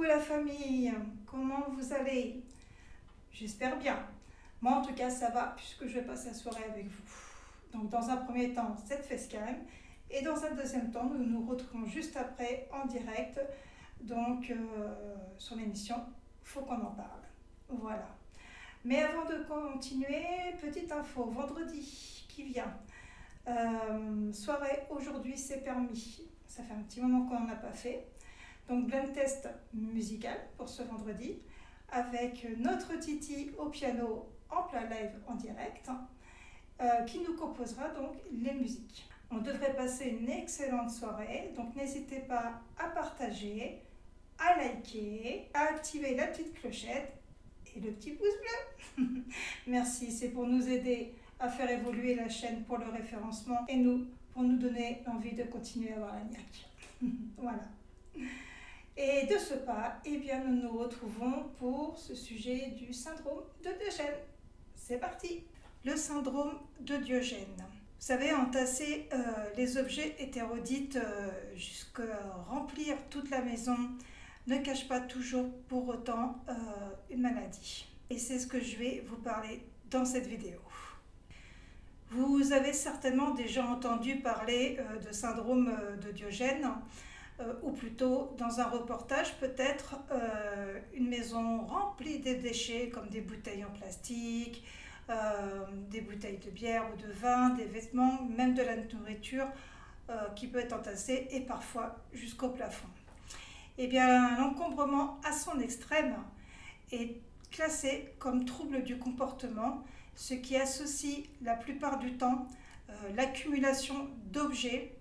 la famille, comment vous allez? J'espère bien. Moi en tout cas ça va puisque je vais passer la soirée avec vous. Donc dans un premier temps cette FaceCam et dans un deuxième temps nous nous retrouvons juste après en direct donc sur l'émission Faut qu'on en parle. Voilà. Mais avant de continuer, petite info, vendredi qui vient. Soirée aujourd'hui c'est permis. Ça fait un petit moment qu'on n'en a pas fait. Donc blind test musical pour ce vendredi avec notre Titi au piano en plein live en direct qui nous composera donc les musiques. On devrait passer une excellente soirée, donc n'hésitez pas à partager, à liker, à activer la petite clochette et le petit pouce bleu. Merci, c'est pour nous aider à faire évoluer la chaîne pour le référencement et nous, pour nous donner envie de continuer à avoir la niaque. Voilà. Et de ce pas, eh bien, nous nous retrouvons pour ce sujet du syndrome de Diogène. C'est parti. Le syndrome de Diogène. Vous savez, entasser les objets hétérodites jusqu'à remplir toute la maison ne cache pas toujours pour autant une maladie. Et c'est ce que je vais vous parler dans cette vidéo. Vous avez certainement déjà entendu parler de syndrome de Diogène, ou plutôt dans un reportage peut-être une maison remplie de déchets comme des bouteilles en plastique, des bouteilles de bière ou de vin, des vêtements, même de la nourriture qui peut être entassée et parfois jusqu'au plafond. Eh bien, l'encombrement à son extrême est classé comme trouble du comportement, ce qui associe la plupart du temps l'accumulation d'objets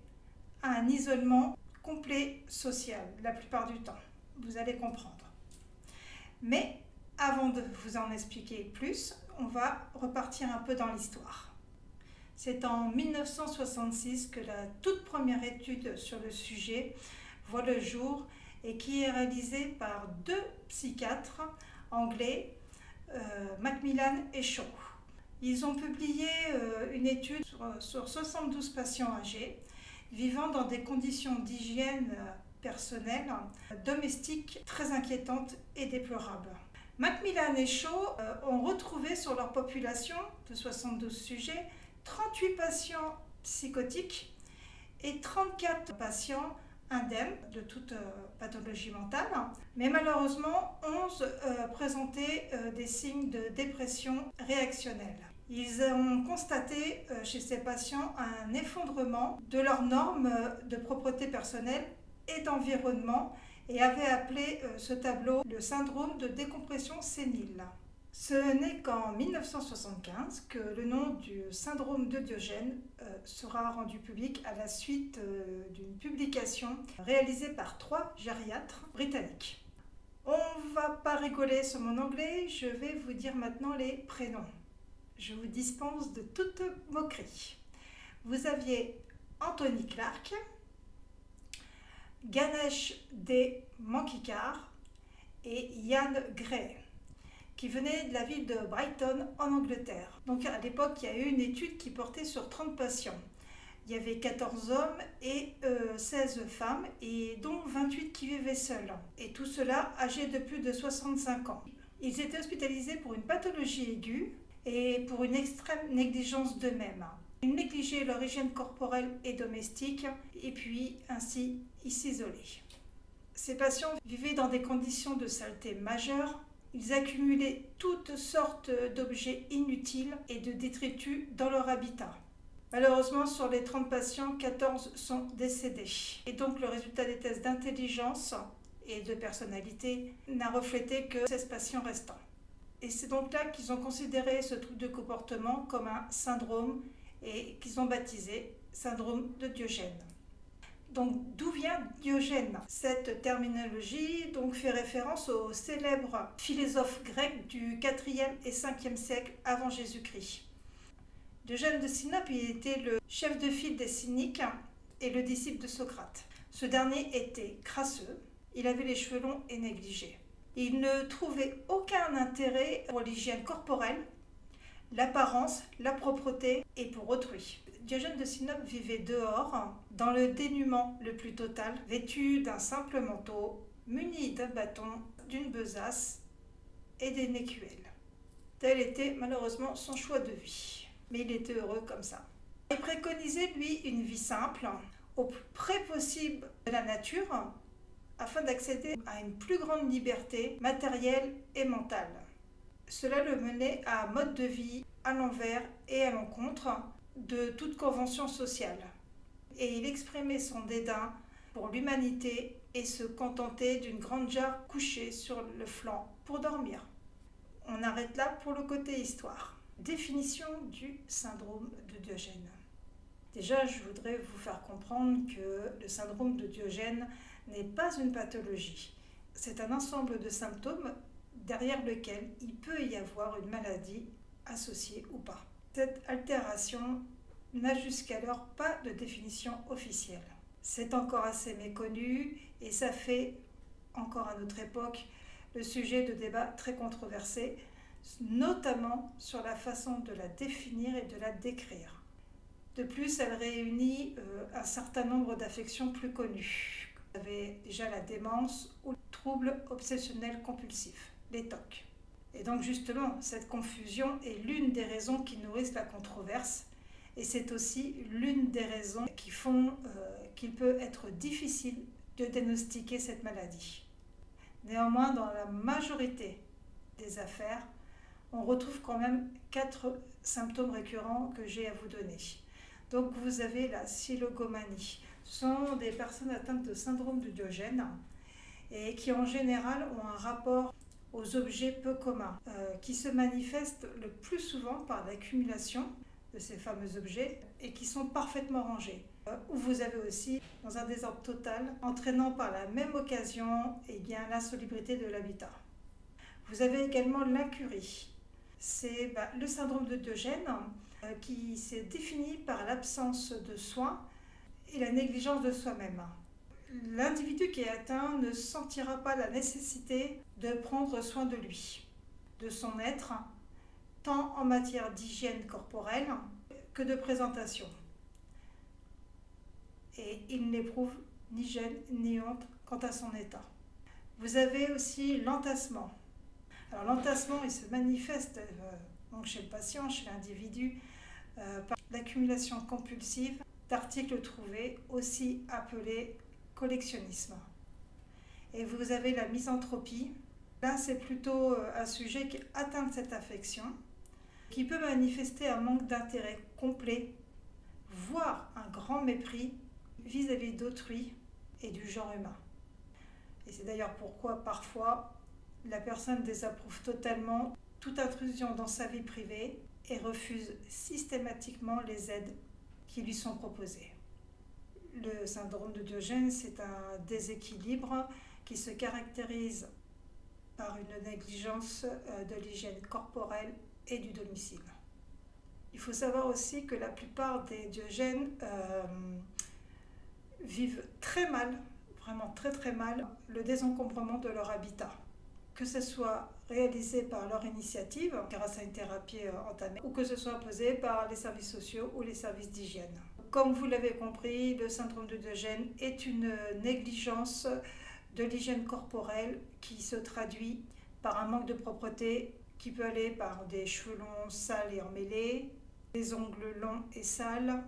à un isolement complet social, la plupart du temps. Vous allez comprendre. Mais avant de vous en expliquer plus, on va repartir un peu dans l'histoire. C'est en 1966 que la toute première étude sur le sujet voit le jour et qui est réalisée par deux psychiatres anglais, Macmillan et Shaw. Ils ont publié une étude sur 72 patients âgés vivant dans des conditions d'hygiène personnelle, domestique très inquiétantes et déplorables. Macmillan et Shaw ont retrouvé sur leur population de 72 sujets 38 patients psychotiques et 34 patients indemnes de toute pathologie mentale, mais malheureusement 11 présentaient des signes de dépression réactionnelle. Ils ont constaté chez ces patients un effondrement de leurs normes de propreté personnelle et d'environnement et avaient appelé ce tableau le syndrome de décompression sénile. Ce n'est qu'en 1975 que le nom du syndrome de Diogène sera rendu public à la suite d'une publication réalisée par 3 gériatres britanniques. On ne va pas rigoler sur mon anglais, je vais vous dire maintenant les prénoms. Je vous dispense de toute moquerie. Vous aviez Anthony Clark, Ganesh D. Mankikar et Ian Gray, qui venaient de la ville de Brighton en Angleterre. Donc à l'époque, il y a eu une étude qui portait sur 30 patients. Il y avait 14 hommes et 16 femmes, et dont 28 qui vivaient seuls. Et tout cela âgés de plus de 65 ans. Ils étaient hospitalisés pour une pathologie aiguë et pour une extrême négligence d'eux-mêmes. Ils négligeaient leur hygiène corporelle et domestique, et puis ainsi ils s'isolaient. Ces patients vivaient dans des conditions de saleté majeures. Ils accumulaient toutes sortes d'objets inutiles et de détritus dans leur habitat. Malheureusement, sur les 30 patients, 14 sont décédés. Et donc le résultat des tests d'intelligence et de personnalité n'a reflété que 16 patients restants. Et c'est donc là qu'ils ont considéré ce trouble de comportement comme un syndrome et qu'ils ont baptisé syndrome de Diogène. Donc d'où vient Diogène? Cette terminologie donc fait référence au célèbre philosophe grec du 4e et 5e siècle avant Jésus-Christ. Diogène de Sinope, il était le chef de file des cyniques et le disciple de Socrate. Ce dernier était crasseux, il avait les cheveux longs et négligés. Il ne trouvait aucun intérêt pour l'hygiène corporelle, l'apparence, la propreté et pour autrui. Diogène de Sinope vivait dehors, dans le dénuement le plus total, vêtu d'un simple manteau, muni d'un bâton, d'une besace et d'une écuelle. Tel était malheureusement son choix de vie, mais il était heureux comme ça. Il préconisait, lui, une vie simple, au plus près possible de la nature, afin d'accéder à une plus grande liberté matérielle et mentale. Cela le menait à un mode de vie à l'envers et à l'encontre de toute convention sociale. Et il exprimait son dédain pour l'humanité et se contentait d'une grande jarre couchée sur le flanc pour dormir. On arrête là pour le côté histoire. Définition du syndrome de Diogène. Déjà, je voudrais vous faire comprendre que le syndrome de Diogène n'est pas une pathologie. C'est un ensemble de symptômes derrière lequel il peut y avoir une maladie associée ou pas. Cette altération n'a jusqu'alors pas de définition officielle. C'est encore assez méconnu et ça fait, encore à notre époque, le sujet de débats très controversés, notamment sur la façon de la définir et de la décrire. De plus, elle réunit un certain nombre d'affections plus connues. Vous avez déjà la démence ou le trouble obsessionnel compulsif, les TOC. Et donc justement, cette confusion est l'une des raisons qui nourrissent la controverse et c'est aussi l'une des raisons qui font qu'il peut être difficile de diagnostiquer cette maladie. Néanmoins, dans la majorité des affaires, on retrouve quand même 4 symptômes récurrents que j'ai à vous donner. Donc vous avez la silogomanie. Ce sont des personnes atteintes de syndrome de Diogène et qui en général ont un rapport aux objets peu communs, qui se manifestent le plus souvent par l'accumulation de ces fameux objets et qui sont parfaitement rangés. Ou vous avez aussi dans un désordre total, entraînant par la même occasion l'insalubrité de l'habitat. Vous avez également l'incurie. C'est le syndrome de Diogène qui s'est défini par l'absence de soins et la négligence de soi-même. L'individu qui est atteint ne sentira pas la nécessité de prendre soin de lui, de son être, tant en matière d'hygiène corporelle que de présentation. Et il n'éprouve ni gêne ni honte quant à son état. Vous avez aussi l'entassement. Alors l'entassement, il se manifeste donc chez le patient, chez l'individu, par l'accumulation compulsive d'articles trouvés, aussi appelés collectionnisme. Et vous avez la misanthropie. Là, c'est plutôt un sujet qui atteint cette affection, qui peut manifester un manque d'intérêt complet, voire un grand mépris vis-à-vis d'autrui et du genre humain. Et c'est d'ailleurs pourquoi parfois la personne désapprouve totalement toute intrusion dans sa vie privée et refuse systématiquement les aides qui lui sont proposées. Le syndrome de Diogène, c'est un déséquilibre qui se caractérise par une négligence de l'hygiène corporelle et du domicile. Il faut savoir aussi que la plupart des Diogènes vivent très mal, vraiment très très mal, le désencombrement de leur habitat. Que ce soit réalisé par leur initiative, grâce à une thérapie entamée, ou que ce soit posé par les services sociaux ou les services d'hygiène. Comme vous l'avez compris, le syndrome de Diogène est une négligence de l'hygiène corporelle qui se traduit par un manque de propreté qui peut aller par des cheveux longs, sales et emmêlés, des ongles longs et sales,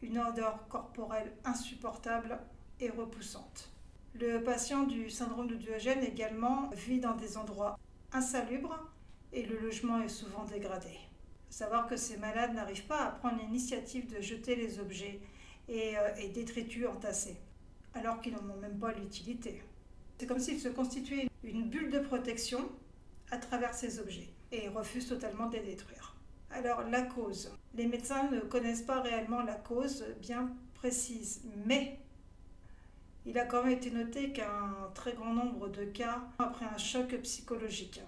une odeur corporelle insupportable et repoussante. Le patient du syndrome de Diogène également vit dans des endroits insalubres et le logement est souvent dégradé. Il faut savoir que ces malades n'arrivent pas à prendre l'initiative de jeter les objets et détritus entassés, alors qu'ils n'en ont même pas l'utilité. C'est comme s'ils se constituaient une bulle de protection à travers ces objets et refusent totalement de les détruire. Alors la cause. Les médecins ne connaissent pas réellement la cause bien précise, mais il a quand même été noté qu'un très grand nombre de cas après un choc psychologique,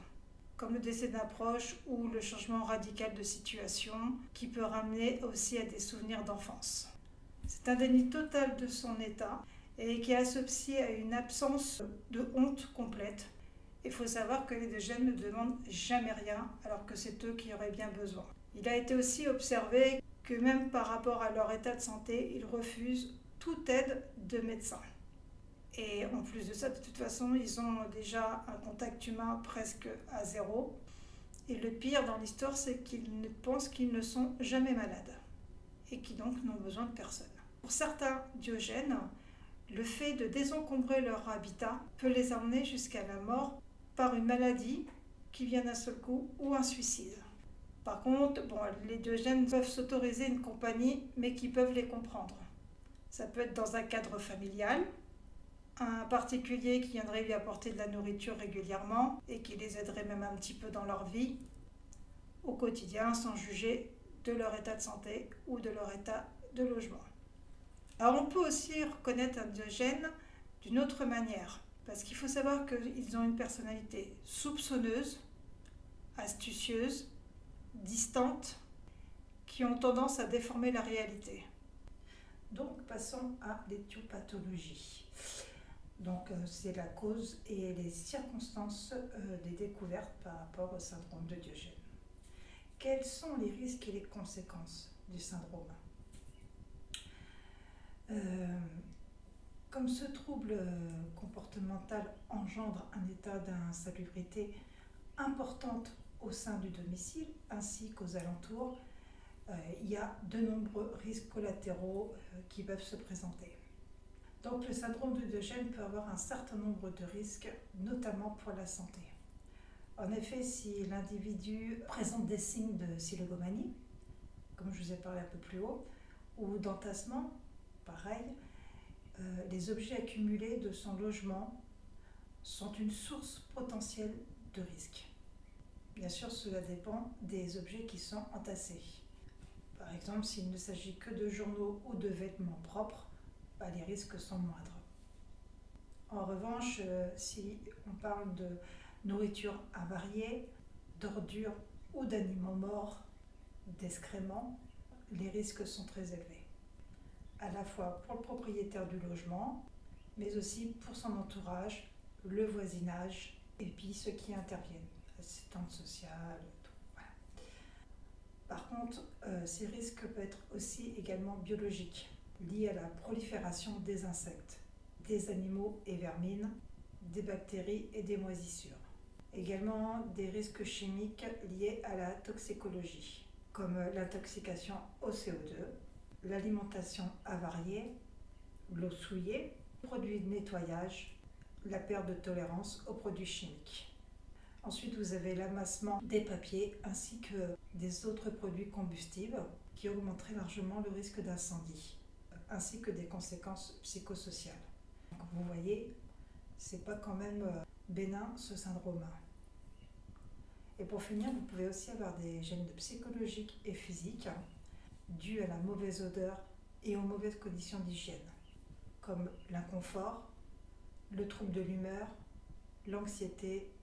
comme le décès d'un proche ou le changement radical de situation, qui peut ramener aussi à des souvenirs d'enfance. C'est un déni total de son état et qui est associé à une absence de honte complète. Il faut savoir que les Diogènes ne demandent jamais rien, alors que c'est eux qui auraient bien besoin. Il a été aussi observé que même par rapport à leur état de santé, ils refusent toute aide de médecin. Et en plus de ça, de toute façon, ils ont déjà un contact humain presque à zéro. Et le pire dans l'histoire, c'est qu'ils ne pensent qu'ils ne sont jamais malades et qui donc n'ont besoin de personne. Pour certains diogènes, le fait de désencombrer leur habitat peut les emmener jusqu'à la mort par une maladie qui vient d'un seul coup ou un suicide. Par contre, les diogènes peuvent s'autoriser une compagnie, mais qui peuvent les comprendre. Ça peut être dans un cadre familial, un particulier qui viendrait lui apporter de la nourriture régulièrement et qui les aiderait même un petit peu dans leur vie au quotidien sans juger de leur état de santé ou de leur état de logement. Alors on peut aussi reconnaître un diogène d'une autre manière, parce qu'il faut savoir qu'ils ont une personnalité soupçonneuse, astucieuse, distante, qui ont tendance à déformer la réalité. Donc passons à l'éthiopathologie. Donc c'est la cause et les circonstances des découvertes par rapport au syndrome de Diogène. Quels sont les risques et les conséquences du syndrome ? Comme ce trouble comportemental engendre un état d'insalubrité importante au sein du domicile ainsi qu'aux alentours, il y a de nombreux risques collatéraux qui peuvent se présenter. Donc le syndrome de Diogène peut avoir un certain nombre de risques, notamment pour la santé. En effet, si l'individu présente des signes de silogomanie, comme je vous ai parlé un peu plus haut, ou d'entassement, pareil, les objets accumulés de son logement sont une source potentielle de risque. Bien sûr, cela dépend des objets qui sont entassés. Par exemple, s'il ne s'agit que de journaux ou de vêtements propres, les risques sont moindres. En revanche, si on parle de nourriture avariée, d'ordures ou d'animaux morts, d'excréments, les risques sont très élevés. À la fois pour le propriétaire du logement, mais aussi pour son entourage, le voisinage et puis ceux qui interviennent, l'assistante sociale, tout. Voilà. Par contre, ces risques peuvent être aussi également biologiques, liés à la prolifération des insectes, des animaux et vermines, des bactéries et des moisissures. Également des risques chimiques liés à la toxicologie, comme l'intoxication au CO2, l'alimentation avariée, l'eau souillée, les produits de nettoyage, la perte de tolérance aux produits chimiques. Ensuite, vous avez l'amassement des papiers ainsi que des autres produits combustibles qui augmenteraient largement le risque d'incendie, ainsi que des conséquences psychosociales. Donc, vous voyez, c'est pas quand même bénin ce syndrome. Et pour finir, vous pouvez aussi avoir des gènes psychologiques et physiques dus à la mauvaise odeur et aux mauvaises conditions d'hygiène, comme l'inconfort, le trouble de l'humeur, l'anxiété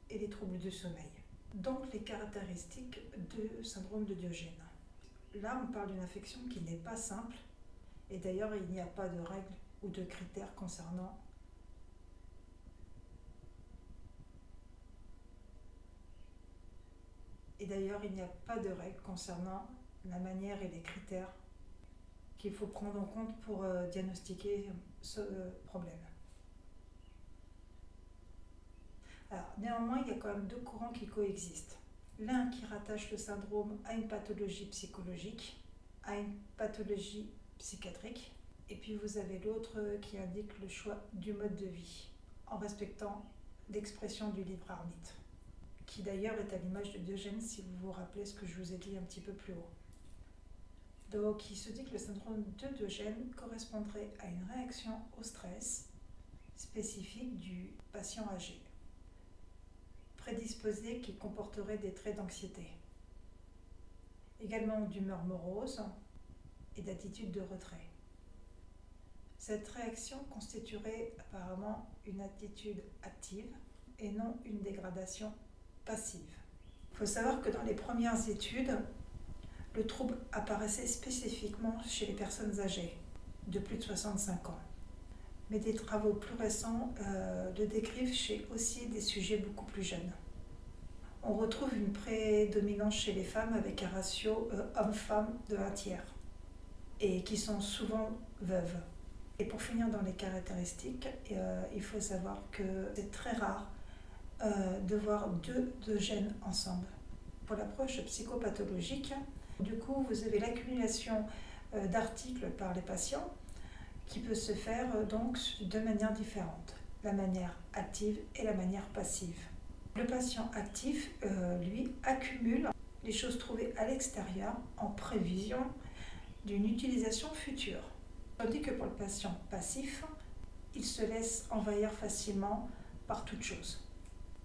et les troubles du sommeil. Donc les caractéristiques du syndrome de Diogène. Là, on parle d'une affection qui n'est pas simple, et d'ailleurs, il n'y a pas de règles ou de critères concernant la manière et les critères qu'il faut prendre en compte pour diagnostiquer ce problème. Alors, néanmoins, il y a quand même deux courants qui coexistent. L'un qui rattache le syndrome à une pathologie psychologique, à une pathologie psychiatrique, et puis vous avez l'autre qui indique le choix du mode de vie, en respectant l'expression du libre arbitre, qui d'ailleurs est à l'image de Diogène, si vous vous rappelez ce que je vous ai dit un petit peu plus haut. Donc il se dit que le syndrome de Diogène correspondrait à une réaction au stress spécifique du patient âgé, prédisposé qui comporterait des traits d'anxiété, également d'humeur morose et d'attitude de retrait. Cette réaction constituerait apparemment une attitude active et non une dégradation passive. Il faut savoir que dans les premières études, le trouble apparaissait spécifiquement chez les personnes âgées de plus de 65 ans. Mais des travaux plus récents le décrivent chez aussi des sujets beaucoup plus jeunes. On retrouve une prédominance chez les femmes avec un ratio homme-femme de 1/3 et qui sont souvent veuves. Et pour finir dans les caractéristiques, il faut savoir que c'est très rare de voir deux gènes ensemble. Pour l'approche psychopathologique, du coup, vous avez l'accumulation d'articles par les patients qui peut se faire donc de manière différente, la manière active et la manière passive. Le patient actif, lui, accumule les choses trouvées à l'extérieur en prévision d'une utilisation future. Tandis que pour le patient passif, il se laisse envahir facilement par toute chose,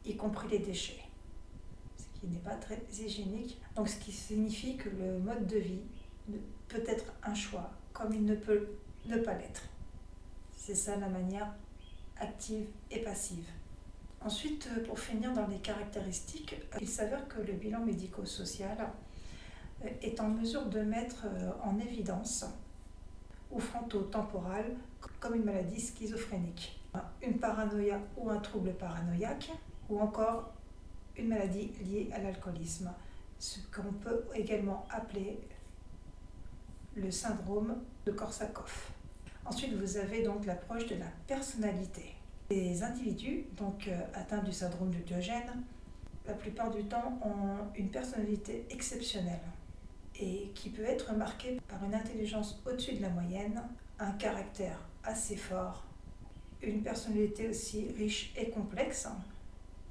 y compris les déchets, ce qui n'est pas très hygiénique. Donc ce qui signifie que le mode de vie peut être un choix, comme il ne peut ne pas l'être. C'est ça la manière active et passive. Ensuite, pour finir dans les caractéristiques, il s'avère que le bilan médico-social est en mesure de mettre en évidence ou fronto-temporale comme une maladie schizophrénique, une paranoïa ou un trouble paranoïaque, ou encore une maladie liée à l'alcoolisme, ce qu'on peut également appeler le syndrome de Korsakoff. Ensuite, vous avez donc l'approche de la personnalité. Les individus atteints du syndrome de Diogène, la plupart du temps, ont une personnalité exceptionnelle et qui peut être marquée par une intelligence au-dessus de la moyenne, un caractère assez fort, une personnalité aussi riche et complexe,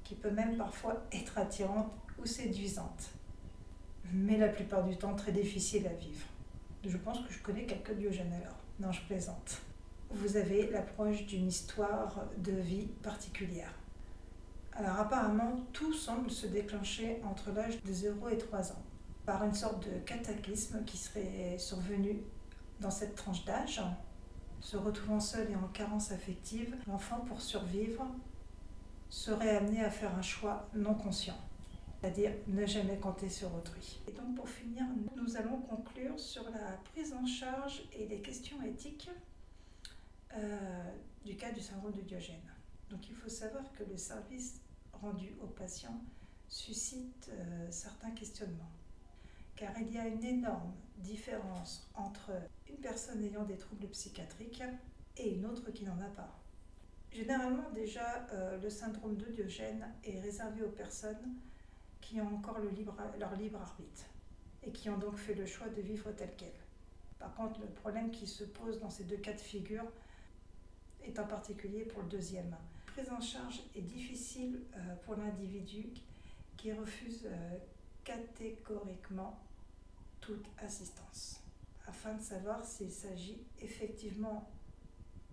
qui peut même parfois être attirante ou séduisante, mais la plupart du temps très difficile à vivre. Je pense que je connais quelques Diogènes alors. Non, je plaisante. Vous avez l'approche d'une histoire de vie particulière. Alors apparemment, tout semble se déclencher entre l'âge de 0 et 3 ans, par une sorte de cataclysme qui serait survenu dans cette tranche d'âge. Se retrouvant seul et en carence affective, l'enfant, pour survivre, serait amené à faire un choix non conscient, c'est-à-dire ne jamais compter sur autrui. Et donc pour finir, nous allons conclure sur la prise en charge et les questions éthiques du cas du syndrome de Diogène. Donc il faut savoir que le service rendu aux patients suscite certains questionnements, car il y a une énorme différence entre une personne ayant des troubles psychiatriques et une autre qui n'en a pas. Généralement déjà, le syndrome de Diogène est réservé aux personnes qui ont encore leur libre arbitre et qui ont donc fait le choix de vivre tel quel. Par contre, le problème qui se pose dans ces deux cas de figure est en particulier pour le deuxième. La prise en charge est difficile pour l'individu qui refuse catégoriquement toute assistance, afin de savoir s'il s'agit effectivement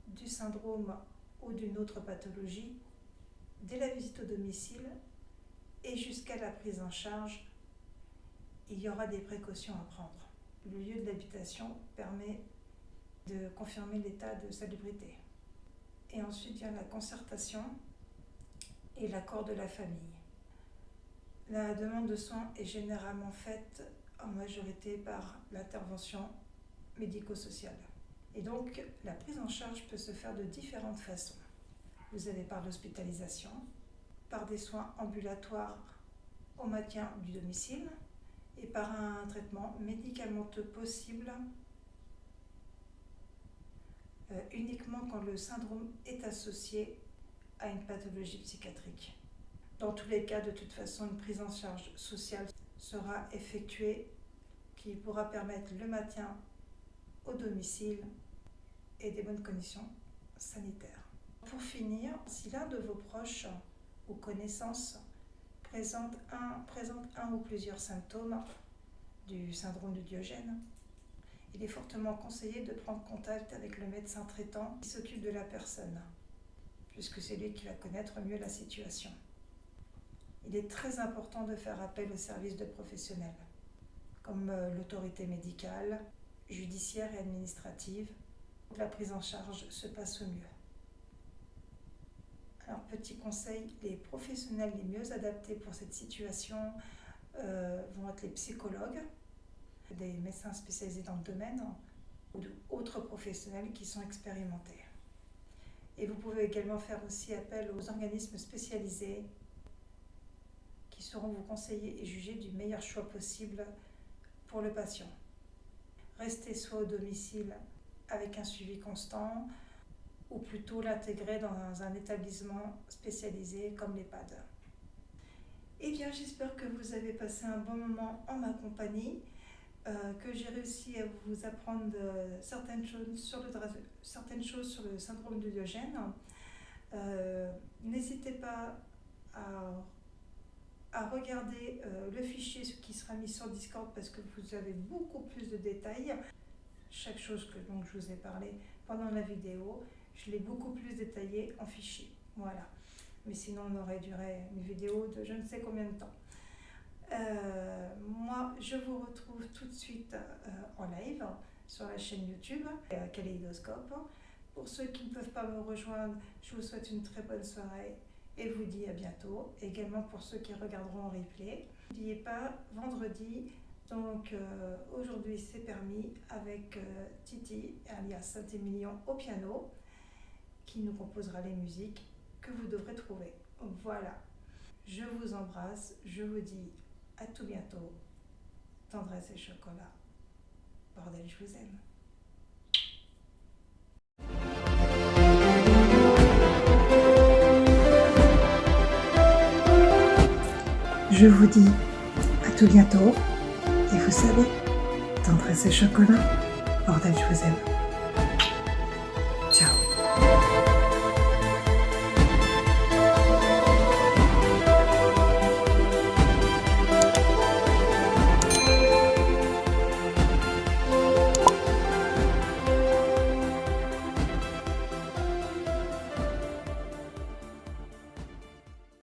du syndrome ou d'une autre pathologie. Dès la visite au domicile et jusqu'à la prise en charge, il y aura des précautions à prendre. Le lieu de l'habitation permet de confirmer l'état de salubrité. Et ensuite vient la concertation et l'accord de la famille. La demande de soins est généralement faite en majorité par l'intervention médico-sociale. Et donc, la prise en charge peut se faire de différentes façons. Vous avez par l'hospitalisation, par des soins ambulatoires au maintien du domicile et par un traitement médicamenteux possible uniquement quand le syndrome est associé à une pathologie psychiatrique. Dans tous les cas, de toute façon, une prise en charge sociale sera effectuée qui pourra permettre le maintien au domicile et des bonnes conditions sanitaires. Pour finir, si l'un de vos proches ou connaissances présente un ou plusieurs symptômes du syndrome de Diogène, il est fortement conseillé de prendre contact avec le médecin traitant qui s'occupe de la personne, puisque c'est lui qui va connaître mieux la situation. Il est très important de faire appel aux services de professionnels, comme l'autorité médicale, judiciaire et administrative, pour que la prise en charge se passe au mieux. Alors, petit conseil, les professionnels les mieux adaptés pour cette situation vont être les psychologues, des médecins spécialisés dans le domaine ou d'autres professionnels qui sont expérimentés. Et vous pouvez également faire aussi appel aux organismes spécialisés qui sauront vous conseiller et juger du meilleur choix possible pour le patient. Restez soit au domicile avec un suivi constant, ou plutôt l'intégrer dans un établissement spécialisé comme l'EHPAD. Eh bien, j'espère que vous avez passé un bon moment en ma compagnie, que j'ai réussi à vous apprendre certaines choses sur le syndrome de Diogène. N'hésitez pas à regarder le fichier qui sera mis sur Discord parce que vous avez beaucoup plus de détails. Chaque chose que donc, je vous ai parlé pendant la vidéo, je l'ai beaucoup plus détaillé en fichier. Voilà. Mais sinon, on aurait duré une vidéo de je ne sais combien de temps. Moi, je vous retrouve tout de suite en live sur la chaîne YouTube Kaléidoscope. Pour ceux qui ne peuvent pas me rejoindre, je vous souhaite une très bonne soirée et vous dis à bientôt. Également pour ceux qui regarderont en replay. N'oubliez pas, vendredi, donc aujourd'hui c'est permis avec Titi, alias Saint-Émilion au piano, qui nous composera les musiques que vous devrez trouver. Voilà, je vous embrasse, je vous dis à tout bientôt. Tendresse et chocolat. Bordel, je vous aime. Je vous dis à tout bientôt. Et vous savez, tendresse et chocolat. Bordel, je vous aime.